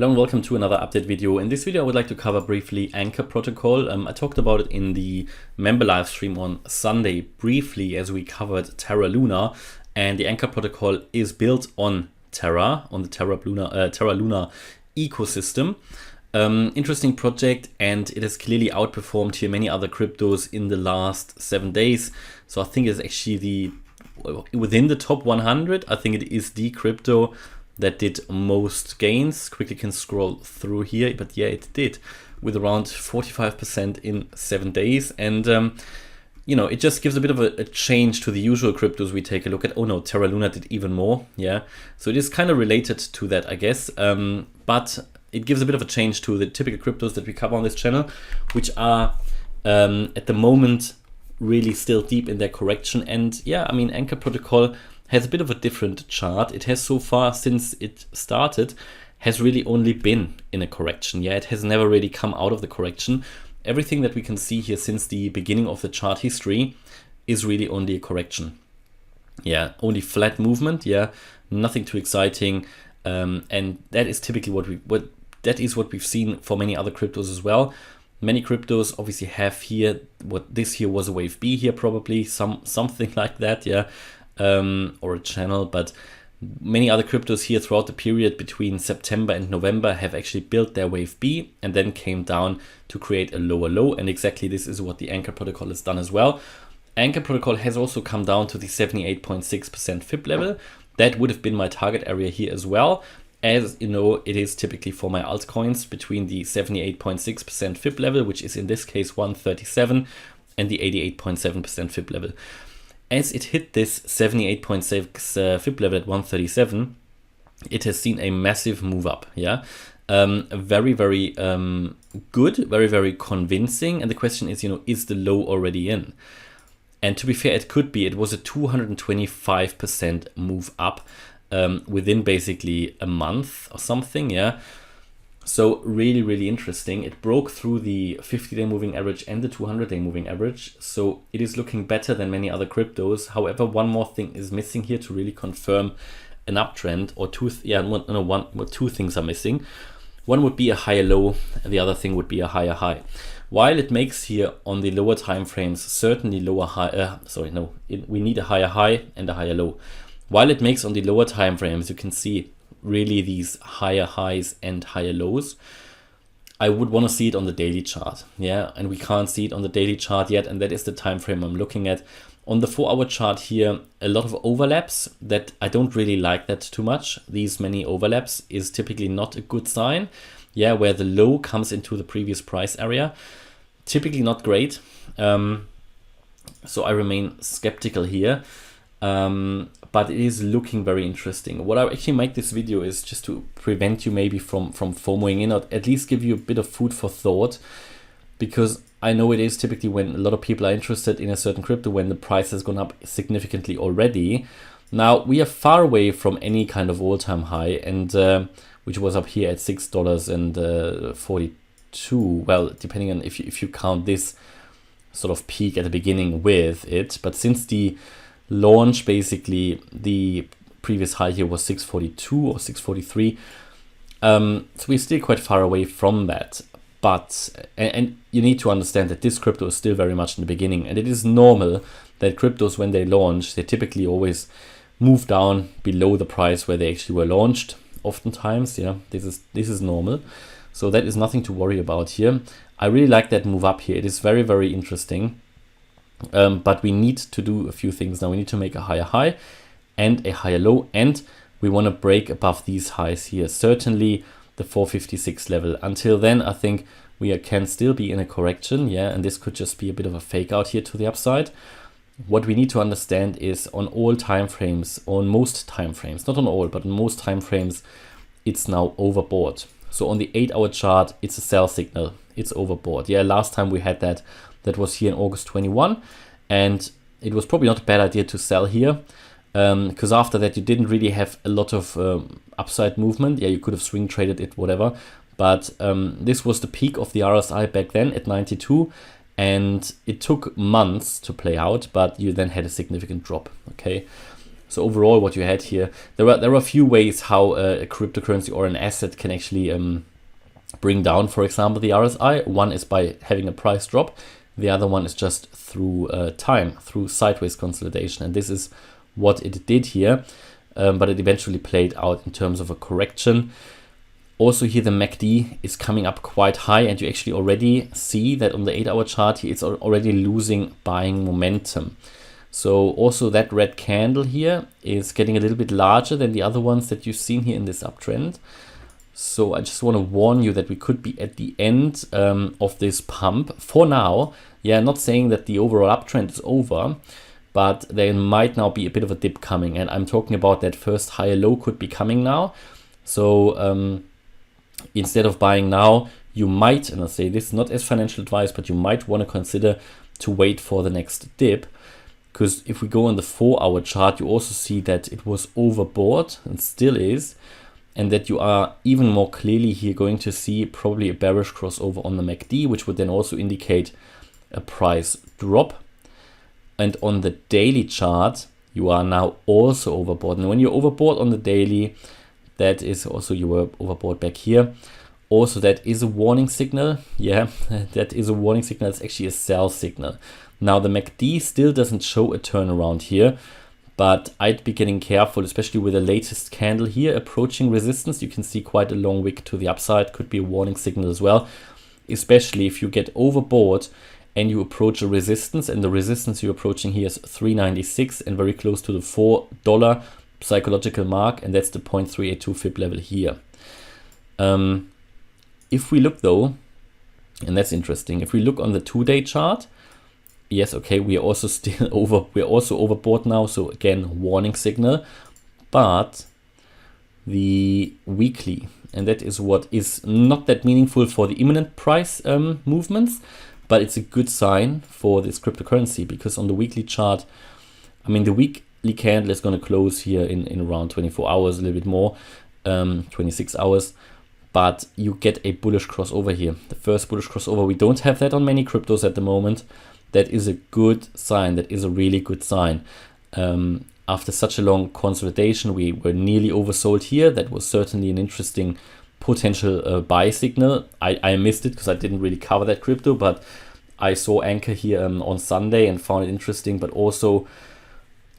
Hello and welcome to another update video. In this video I would like to cover briefly Anchor Protocol. I talked about it in the member live stream on Sunday briefly as we covered Terra Luna, and the Anchor Protocol is built on Terra, on the Terra Luna ecosystem. Interesting project, and it has clearly outperformed here many other cryptos in the last 7 days. So I think it's actually within the top 100. I think it is the crypto that did most gains. Quickly can scroll through here, but yeah, it did with around 45% in 7 days. And it just gives a bit of a change to the usual cryptos we take a look at. Oh no, Terra Luna did even more. Yeah, so it is kind of related to that, I guess. But it gives a bit of a change to the typical cryptos that we cover on this channel, which are at the moment really still deep in their correction. And yeah, I mean, Anchor Protocol has a bit of a different chart. It has so far, since it started, has really only been in a correction. Yeah, it has never really come out of the correction. Everything that we can see here since the beginning of the chart history is really only a correction. Yeah, only flat movement. Yeah, nothing too exciting. And that is typically what we've seen for many other cryptos as well. Many cryptos obviously have here what this here was a wave B here, probably something like that. Yeah. Or a channel, but many other cryptos here throughout the period between September and November have actually built their wave B and then came down to create a lower low, and exactly this is what the Anchor Protocol has done as well. Anchor Protocol has also come down to the 78.6% FIB level. That would have been my target area here as well. As you know, it is typically for my altcoins between the 78.6% FIB level, which is in this case 137, and the 88.7% FIB level. As it hit this 78.6 FIB level at 137, it has seen a massive move up. Yeah, very good, very convincing. And the question is, is the low already in? And to be fair, it could be. It was a 225% move up within basically a month or something. Yeah. So really interesting. It broke through the 50-day moving average and the 200-day moving average. So it is looking better than many other cryptos. However, one more thing is missing here to really confirm an uptrend, or two things are missing. One would be a higher low, and the other thing would be a higher high. While it makes here on the lower time frames certainly lower high, we need a higher high and a higher low. While it makes on the lower time frames, you can see really these higher highs and higher lows, I would want to see it on the daily chart. Yeah, and we can't see it on the daily chart yet, and that is the time frame I'm looking at. On the 4-hour chart here, a lot of overlaps that I don't really like that too much. These many overlaps is typically not a good sign. Yeah, where the low comes into the previous price area, typically not great. So I remain skeptical here. But it is looking very interesting. What I actually make this video is just to prevent you maybe from FOMOing in, or at least give you a bit of food for thought, because I know it is typically when a lot of people are interested in a certain crypto when the price has gone up significantly already. Now we are far away from any kind of all-time high, and which was up here at $6.42. Well, depending on if you count this sort of peak at the beginning with it, but since the launch, basically the previous high here was 642 or 643. So we're still quite far away from that. But and you need to understand that this crypto is still very much in the beginning, and it is normal that cryptos, when they launch, they typically always move down below the price where they actually were launched. Oftentimes, yeah, this is normal. So that is nothing to worry about here. I really like that move up here. It is very interesting. But we need to do a few things now. We need to make a higher high and a higher low, and we want to break above these highs here. Certainly the 456 level. Until then, I think we can still be in a correction. Yeah, and this could just be a bit of a fake out here to the upside. What we need to understand is on all time frames, on most time frames, not on all, but on most time frames, it's now overbought. So on the 8-hour chart, it's a sell signal. It's overbought. Yeah, last time we had that was here in August 21, and it was probably not a bad idea to sell here, because after that you didn't really have a lot of upside movement. Yeah, you could have swing traded it, whatever, but this was the peak of the RSI back then at 92, and it took months to play out, but you then had a significant drop. Okay, So overall, what you had here, there are a few ways how a cryptocurrency or an asset can actually bring down, for example, the RSI. One is by having a price drop. The other one is just through time, through sideways consolidation. And this is what it did here, but it eventually played out in terms of a correction. Also here, the MACD is coming up quite high, and you actually already see that on the 8-hour chart here, it's already losing buying momentum. So also that red candle here is getting a little bit larger than the other ones that you've seen here in this uptrend. So I just want to warn you that we could be at the end of this pump for now. Yeah, not saying that the overall uptrend is over, but there might now be a bit of a dip coming. And I'm talking about that first higher low could be coming now. So instead of buying now, you might, and I say this not as financial advice, but you might want to consider to wait for the next dip. Because if we go on the 4-hour chart, you also see that it was overbought and still is. And that you are even more clearly here going to see probably a bearish crossover on the MACD, which would then also indicate a price drop. And on the daily chart, you are now also overbought. And when you're overbought on the daily, that is also, you were overbought back here. Also, that is a warning signal. Yeah, that is a warning signal. It's actually a sell signal. Now, the MACD still doesn't show a turnaround here, but I'd be getting careful, especially with the latest candle here approaching resistance. You can see quite a long wick to the upside. Could be a warning signal as well, especially if you get overbought and you approach a resistance, and the resistance you're approaching here is 396 and very close to the $4 psychological mark, and that's the 0.382 fib level here. If we look though, and that's interesting, if we look on the 2-day chart, yes, okay, we are also still we're also overbought now, so again, warning signal. But the weekly, and that is what is not that meaningful for the imminent price movements, but it's a good sign for this cryptocurrency, because on the weekly chart, I mean, the weekly candle is going to close here in around 24 hours, a little bit more, 26 hours. But you get a bullish crossover here. The first bullish crossover, we don't have that on many cryptos at the moment. That is a good sign. That is a really good sign. After such a long consolidation, we were nearly oversold here. That was certainly an interesting potential buy signal. I missed it because I didn't really cover that crypto, but I saw Anchor here on Sunday and found it interesting, but also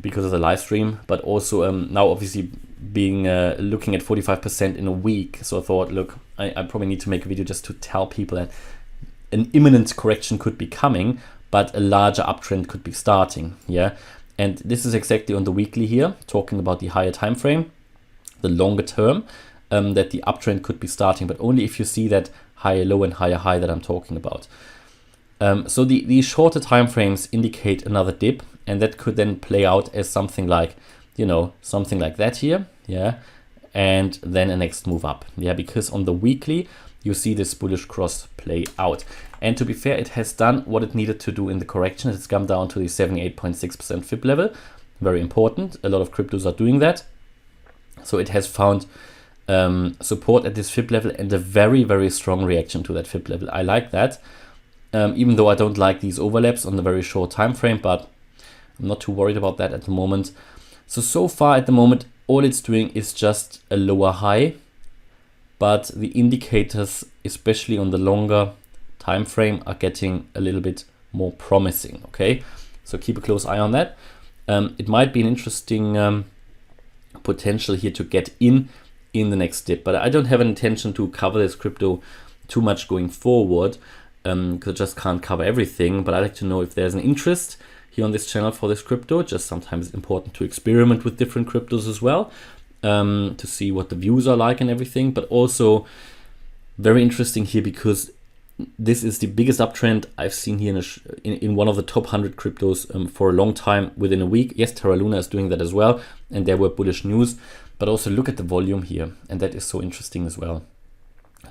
because of the live stream, but also now obviously being looking at 45% in a week. So I thought, look, I probably need to make a video just to tell people that an imminent correction could be coming, but a larger uptrend could be starting. Yeah, and this is exactly on the weekly here, talking about the higher time frame, the longer term, that the uptrend could be starting, but only if you see that higher low and higher high that I'm talking about. So the shorter time frames indicate another dip, and that could then play out as something like, you know, something like that here, yeah, and then a next move up, yeah, because on the weekly you see this bullish cross play out. And to be fair, it has done what it needed to do in the correction. It's come down to the 78.6% fib level, very important. A lot of cryptos are doing that, so it has found support at this fib level and a very, very strong reaction to that fib level. I like that. Even though I don't like these overlaps on the very short time frame, but I'm not too worried about that at the moment. So far at the moment, all it's doing is just a lower high, but the indicators, especially on the longer time frame, are getting a little bit more promising. Okay, so keep a close eye on that. It might be an interesting potential here to get in the next dip, but I don't have an intention to cover this crypto too much going forward, because I just can't cover everything. But I like to know if there's an interest here on this channel for this crypto. Just sometimes it's important to experiment with different cryptos as well, to see what the views are like and everything. But also very interesting here because this is the biggest uptrend I've seen here in one of the top 100 cryptos for a long time within a week. Yes, Terra Luna is doing that as well, and there were bullish news, but also look at the volume here, and that is so interesting as well.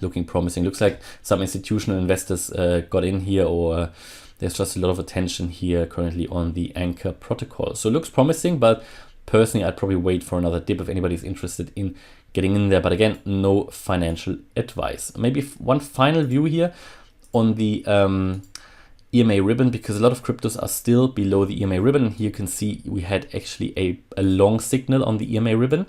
Looking promising. Looks like some institutional investors got in here, or there's just a lot of attention here currently on the Anchor Protocol. So it looks promising, but personally I'd probably wait for another dip if anybody's interested in getting in there. But again, no financial advice. Maybe one final view here on the EMA Ribbon, because a lot of cryptos are still below the EMA Ribbon. And here you can see we had actually a long signal on the EMA Ribbon.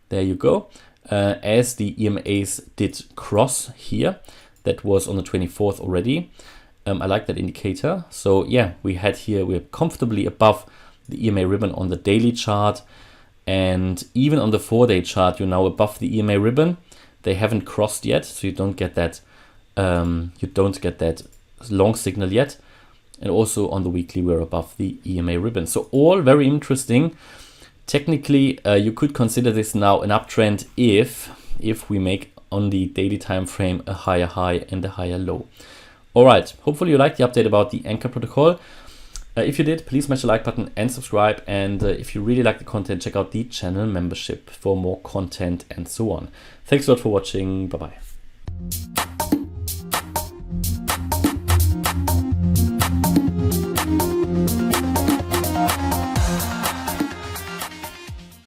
There you go. As the EMAs did cross here, that was on the 24th already. I like that indicator. So yeah, we're comfortably above the EMA Ribbon on the daily chart, and even on the 4-day chart, you're now above the EMA Ribbon. They haven't crossed yet, so you don't get that long signal yet. And also on the weekly, we're above the EMA Ribbon. So all very interesting. Technically, you could consider this now an uptrend if we make on the daily time frame a higher high and a higher low. All right, hopefully you liked the update about the Anchor Protocol. If you did, please smash the like button and subscribe. And if you really like the content, check out the channel membership for more content and so on. Thanks a lot for watching. Bye-bye.